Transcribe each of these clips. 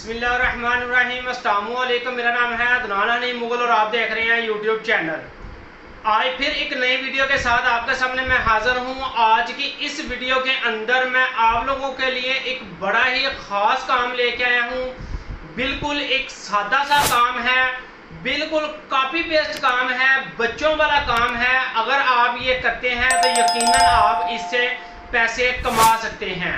बिस्मिल्लाहिर्रहमानिर्रहीम। अस्सलामुअलैकुम। मेरा नाम है अदनान नहीं मुगल और आप देख रहे हैं यूट्यूब चैनल। आज फिर एक नई वीडियो के साथ आपके सामने मैं हाजिर हूं। आज की इस वीडियो के अंदर मैं आप लोगों के लिए एक बड़ा ही ख़ास काम लेके आया हूं। बिल्कुल एक सादा सा काम है, बिल्कुल कॉपी पेस्ट काम है, बच्चों वाला काम है। अगर आप ये करते हैं तो यकीनन आप इससे पैसे कमा सकते हैं,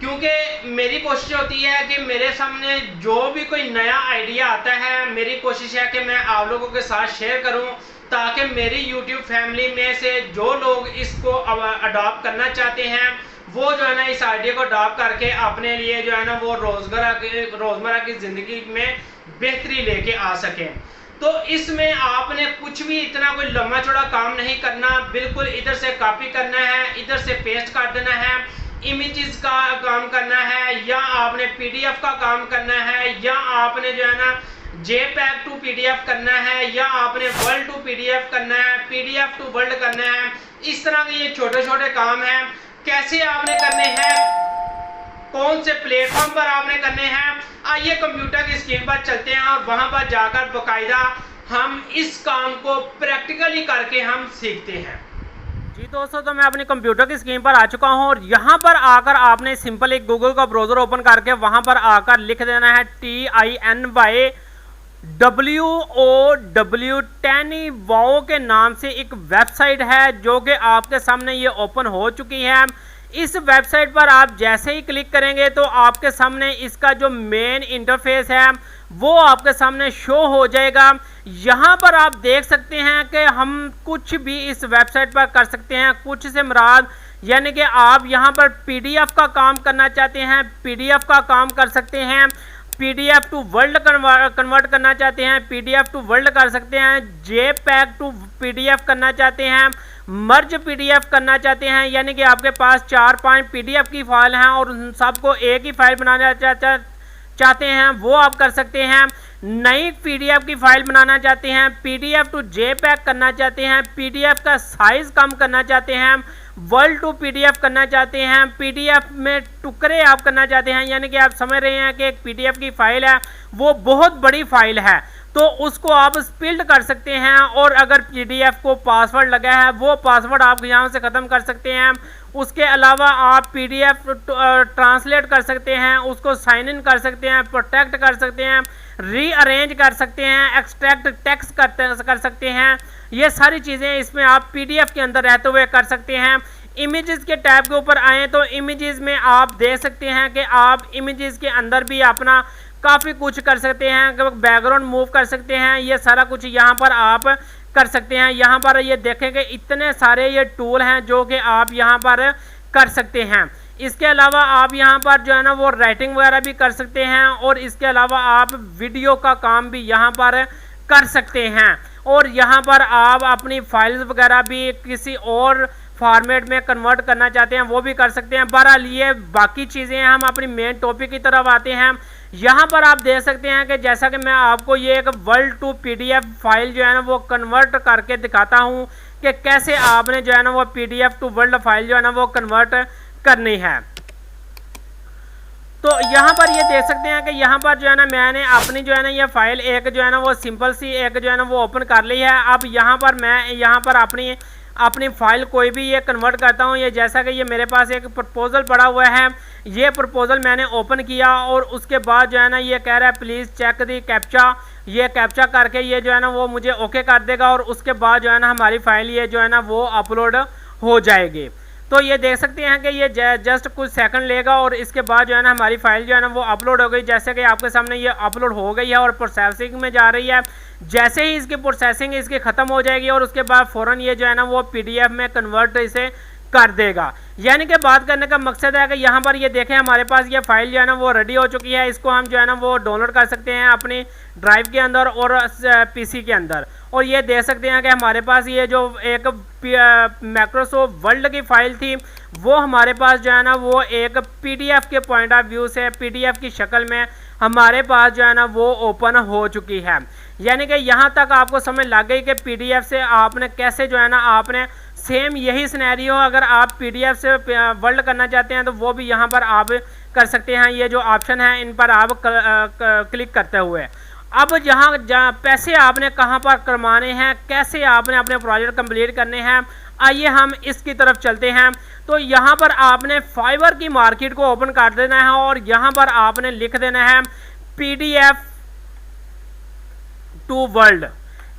क्योंकि मेरी कोशिश होती है कि मेरे सामने जो भी कोई नया आइडिया आता है, मेरी कोशिश है कि मैं आप लोगों के साथ शेयर करूं, ताकि मेरी YouTube फैमिली में से जो लोग इसको अडॉप्ट करना चाहते हैं वो जो है ना इस आइडिया को अडॉप्ट करके अपने लिए जो है ना वो रोज़मर्रा की ज़िंदगी में बेहतरी लेके आ सकें। तो इसमें आपने कुछ भी इतना कोई लंबा चौड़ा काम नहीं करना, बिल्कुल इधर से कॉपी करना है, इधर से पेस्ट कर देना है, इमेजेस का काम करना है, या आपने पीडीएफ का काम करना है, या आपने जो है ना JPEG टू पीडीएफ करना है, या आपने वर्ल्ड टू पीडीएफ करना है, पीडीएफ टू वर्ल्ड करना है। इस तरह के ये छोटे छोटे काम हैं। कैसे आपने करने हैं, कौन से प्लेटफॉर्म पर आपने करने हैं, आइए कंप्यूटर की स्क्रीन पर चलते हैं और वहां पर जाकर बाकायदा हम इस काम को प्रैक्टिकली करके हम सीखते हैं। जी दोस्तों, तो मैं अपने कंप्यूटर की स्क्रीन पर आ चुका हूं और यहाँ पर आकर आपने सिंपल एक गूगल का ब्राउज़र ओपन करके वहाँ पर आकर लिख देना है TINYWOW वाओ के नाम से एक वेबसाइट है जो कि आपके सामने ये ओपन हो चुकी है। इस वेबसाइट पर आप जैसे ही क्लिक करेंगे तो आपके सामने इसका जो मेन इंटरफेस है वो आपके सामने शो हो जाएगा। यहाँ पर आप देख सकते हैं कि हम कुछ भी इस वेबसाइट पर कर सकते हैं। कुछ से मुराद यानी कि आप यहाँ पर पीडीएफ का काम करना चाहते हैं, पीडीएफ का काम कर सकते हैं, पीडीएफ टू वर्ल्ड कन्वर्ट करना चाहते हैं, पीडीएफ टू वर्ल्ड कर सकते हैं, JPEG टू पीडीएफ करना चाहते हैं, मर्ज पीडीएफ करना चाहते हैं, यानी कि आपके पास 4-5 पीडीएफ की फाइल हैं और उन सबको एक ही फाइल बनाना चाहते हैं, वो आप कर सकते हैं। नई पीडीएफ की फाइल बनाना चाहते हैं, पीडीएफ टू JPEG करना चाहते हैं, पीडीएफ का साइज कम करना चाहते हैं, वर्ल्ड टू पीडीएफ करना चाहते हैं, पीडीएफ में टुकड़े आप करना चाहते हैं, यानी कि आप समझ रहे हैं कि एक पीडीएफ की फाइल है वो बहुत बड़ी फाइल है तो उसको आप स्प्लिट कर सकते हैं, और अगर पीडीएफ को पासवर्ड लगा है वो पासवर्ड आप यहाँ से ख़त्म कर सकते हैं। उसके अलावा आप पीडीएफ ट्रांसलेट कर सकते हैं, उसको साइन इन कर सकते हैं, प्रोटेक्ट कर सकते हैं, रीअरेंज कर सकते हैं, एक्सट्रैक्ट टेक्स्ट कर सकते हैं। ये सारी चीज़ें इसमें आप पीडीएफ के अंदर रहते हुए कर सकते हैं। इमेजेस के टैब के ऊपर आएँ तो इमेजेस में आप देख सकते हैं कि आप इमेजेस के अंदर भी अपना काफ़ी कुछ कर सकते हैं, बैकग्राउंड मूव कर सकते हैं, ये सारा कुछ यहाँ पर आप कर सकते हैं। यहाँ पर ये देखें कि इतने सारे ये टूल हैं जो कि आप यहाँ पर कर सकते हैं। इसके अलावा आप यहाँ पर जो है ना वो राइटिंग वगैरह भी कर सकते हैं, और इसके अलावा आप वीडियो का काम भी यहाँ पर कर सकते हैं, और यहाँ पर आप अपनी फाइल्स वगैरह भी किसी और फॉर्मेट में कन्वर्ट करना चाहते हैं वो भी कर सकते हैं। बहरहाल ये बाकी चीज़ें हम अपनी मेन टॉपिक की तरफ आते हैं। यहाँ पर आप देख सकते हैं कि जैसा कि मैं आपको ये एक वर्ल्ड टू पीडीएफ फाइल जो है ना वो कन्वर्ट करके दिखाता हूँ कि कैसे आपने जो है ना वो पीडीएफ टू वर्ल्ड फाइल जो है ना वो कन्वर्ट करनी है। तो यहाँ पर ये देख सकते हैं कि यहाँ पर जो है ना मैंने अपनी जो है ना ये फाइल एक जो है ना वो सिंपल सी एक जो है ना वो ओपन कर ली है। अब यहाँ पर मैं यहाँ पर अपनी फाइल कोई भी ये कन्वर्ट करता हूँ। ये जैसा कि ये मेरे पास एक प्रपोजल पड़ा हुआ है, ये प्रपोजल मैंने ओपन किया और उसके बाद जो है ना ये कह रहा है प्लीज़ चेक दी कैप्चा। ये कैप्चा करके ये जो है ना वो मुझे ओके कर देगा और उसके बाद जो है ना हमारी फाइल ये जो है ना वो अपलोड हो जाएगी। तो ये देख सकते हैं कि ये जस्ट कुछ सेकंड लेगा और इसके बाद जो है ना हमारी फाइल जो है ना वो अपलोड हो गई। जैसे कि आपके सामने ये अपलोड हो गई है और प्रोसेसिंग में जा रही है। जैसे ही इसकी प्रोसेसिंग इसकी ख़त्म हो जाएगी और उसके बाद फ़ौरन ये जो है ना वो पीडीएफ में कन्वर्ट इसे कर देगा। यानी कि बात करने का मकसद है कि यहाँ पर ये देखें हमारे पास ये फाइल जो है ना वो रेडी हो चुकी है। इसको हम जो है ना वो डाउनलोड कर सकते हैं अपनी ड्राइव के अंदर और पीसी के अंदर, और ये देख सकते हैं कि हमारे पास ये जो एक माइक्रोसॉफ्ट वर्ल्ड की फाइल थी वो हमारे पास जो है ना वो एक पीडीएफ के पॉइंट ऑफ व्यू से पीडीएफ की शक्ल में हमारे पास जो है ना वो ओपन हो चुकी है। यानी कि यहाँ तक आपको समझ लग गई कि पीडीएफ से आपने कैसे जो है ना आपने सेम यही सिनेरियो अगर आप पीडीएफ से वर्ल्ड करना चाहते हैं तो वो भी यहाँ पर आप कर सकते हैं। ये जो ऑप्शन है इन पर आप क्लिक करते हुए अब जहाँ पैसे आपने कहाँ पर कमाने हैं, कैसे आपने अपने प्रोजेक्ट कंप्लीट करने हैं, आइए हम इसकी तरफ चलते हैं। तो यहाँ पर आपने फाइवर की मार्केट को ओपन कर देना है और यहाँ पर आपने लिख देना है PDF टू वर्ल्ड।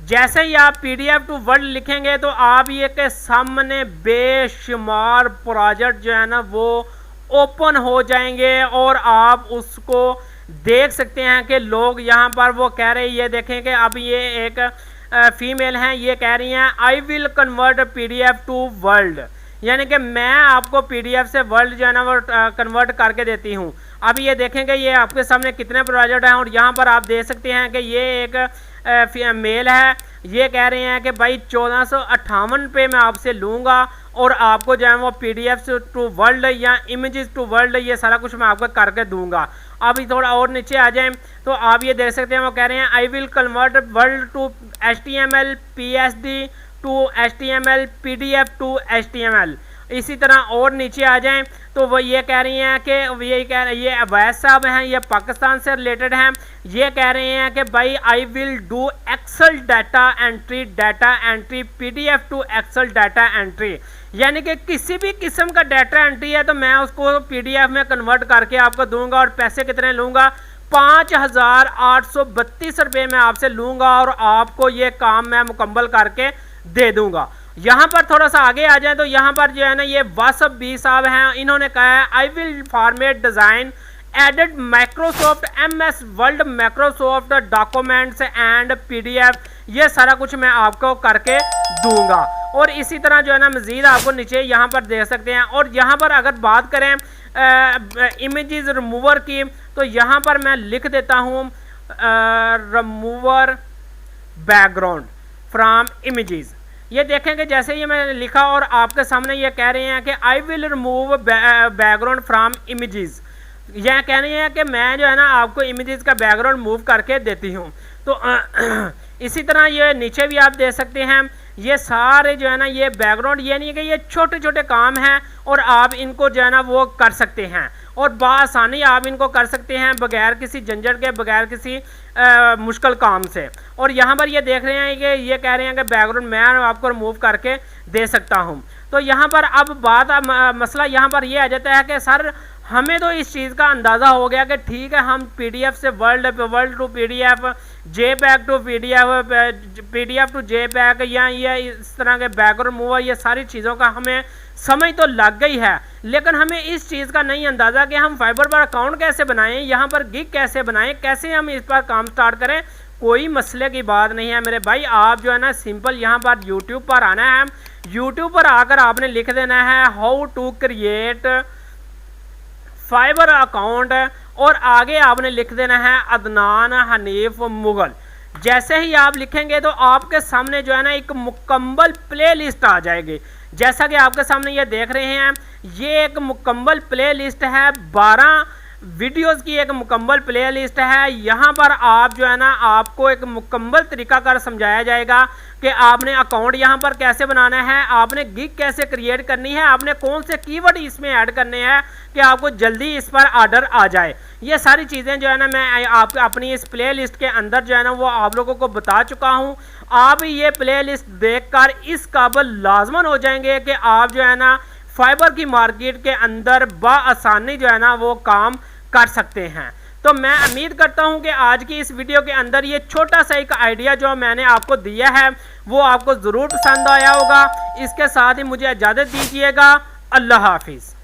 जैसे ही आप PDF टू वर्ल्ड लिखेंगे तो आप ये के सामने बेशुमार प्रोजेक्ट जो है ना वो ओपन हो जाएंगे और आप उसको देख सकते हैं कि लोग यहाँ पर वो कह रहे हैं, ये देखें कि अब ये एक फीमेल हैं, ये कह रही हैं I will convert PDF to Word, यानी कि मैं आपको PDF से वर्ल्ड जो है ना वो कन्वर्ट करके देती हूँ। अब ये देखेंगे ये आपके सामने कितने प्रोजेक्ट हैं और यहाँ पर आप देख सकते हैं कि ये एक मेल है, ये कह रहे हैं कि भाई 1458 पे मैं आपसे लूँगा और आपको जो है वो PDF टू वर्ल्ड या इमेजेस टू वर्ल्ड ये सारा कुछ मैं आपको करके दूंगा। अभी थोड़ा और नीचे आ जाएं तो आप ये देख सकते हैं वो कह रहे हैं I will convert Word to HTML PSD to HTML PDF to HTML। इसी तरह और नीचे आ जाएं तो वो ये कह रही हैं कि ये अवैध साहब हैं, ये पाकिस्तान से रिलेटेड हैं, ये कह रहे हैं कि भाई I will do Excel data entry PDF to Excel data entry, यानी कि किसी भी किस्म का डाटा एंट्री है तो मैं उसको PDF में कन्वर्ट करके आपको दूंगा और पैसे कितने लूँगा 5832 रुपये में आपसे लूँगा और आपको ये काम मैं मुकम्मल करके दे दूँगा। यहाँ पर थोड़ा सा आगे आ जाए तो यहाँ पर जो है ना ये वासफ बी साहब हैं, इन्होंने कहा है I will format design added Microsoft MS Word Microsoft documents and PDF, ये सारा कुछ मैं आपको करके दूंगा। और इसी तरह जो है ना मज़ीद आपको नीचे यहाँ पर देख सकते हैं। और यहाँ पर अगर बात करें इमेजेस रिमूवर की तो यहाँ पर मैं लिख देता हूँ रिमूवर बैकग्राउंड फ्रॉम इमेजेस। ये देखेंगे जैसे ये मैंने लिखा और आपके सामने ये कह रहे हैं कि I will remove background from images, यह कह रही है कि मैं जो है ना आपको इमेजेस का बैकग्राउंड मूव करके देती हूँ। तो इसी तरह ये नीचे भी आप देख सकते हैं ये सारे जो है ना ये बैकग्राउंड, ये नहीं कि ये छोटे छोटे काम हैं और आप इनको जो है ना वो कर सकते हैं और बआसानी आप इनको कर सकते हैं बगैर किसी झंझट के, बगैर किसी मुश्किल काम से। और यहाँ पर ये देख रहे हैं कि ये कह रहे हैं कि बैकग्राउंड मैं आपको रिमूव करके दे सकता हूँ। तो यहाँ पर अब मसला यहाँ पर ये आ जाता है कि सर हमें तो इस चीज़ का अंदाज़ा हो गया कि ठीक है हम PDF से Word to PDF, JPEG to PDF to JPEG या ये इस तरह के बैकग्राउंड मूवर, ये सारी चीज़ों का हमें समझ तो लग गई है, लेकिन हमें इस चीज़ का नहीं अंदाज़ा कि हम फाइबर पर अकाउंट कैसे बनाएं, यहाँ पर गिग कैसे बनाएं, कैसे हम इस पर काम स्टार्ट करें। कोई मसले की बात नहीं है मेरे भाई, आप जो है ना सिंपल यहाँ पर YouTube पर आना है, YouTube पर आकर आपने लिख देना है how to create Fiverr account और आगे आपने लिख देना है अदनान हनीफ मुगल। जैसे ही आप लिखेंगे तो आपके सामने जो है ना एक मुकम्मल प्लेलिस्ट आ जाएगी। जैसा कि आपके सामने ये देख रहे हैं ये एक मुकम्मल प्लेलिस्ट है, 12 वीडियोस की एक मुकम्मल प्लेलिस्ट है। यहाँ पर आप जो है ना आपको एक मुकम्मल तरीकाकार समझाया जाएगा कि आपने अकाउंट यहाँ पर कैसे बनाना है, आपने गिग कैसे क्रिएट करनी है, आपने कौन से कीवर्ड इसमें ऐड करने हैं कि आपको जल्दी इस पर ऑर्डर आ जाए। ये सारी चीज़ें जो है ना मैं आप अपनी इस प्लेलिस्ट के अंदर जो है ना वो आप लोगों को बता चुका हूँ। आप ये प्लेलिस्ट देखकर इस काबिल लाजमन हो जाएंगे कि आप जो है ना फाइबर की मार्केट के अंदर बआसानी जो है ना वो काम कर सकते हैं। तो मैं उम्मीद करता हूं कि आज की इस वीडियो के अंदर ये छोटा सा एक आइडिया जो मैंने आपको दिया है वो आपको ज़रूर पसंद आया होगा। इसके साथ ही मुझे इजाज़त दीजिएगा। अल्लाह हाफिज़।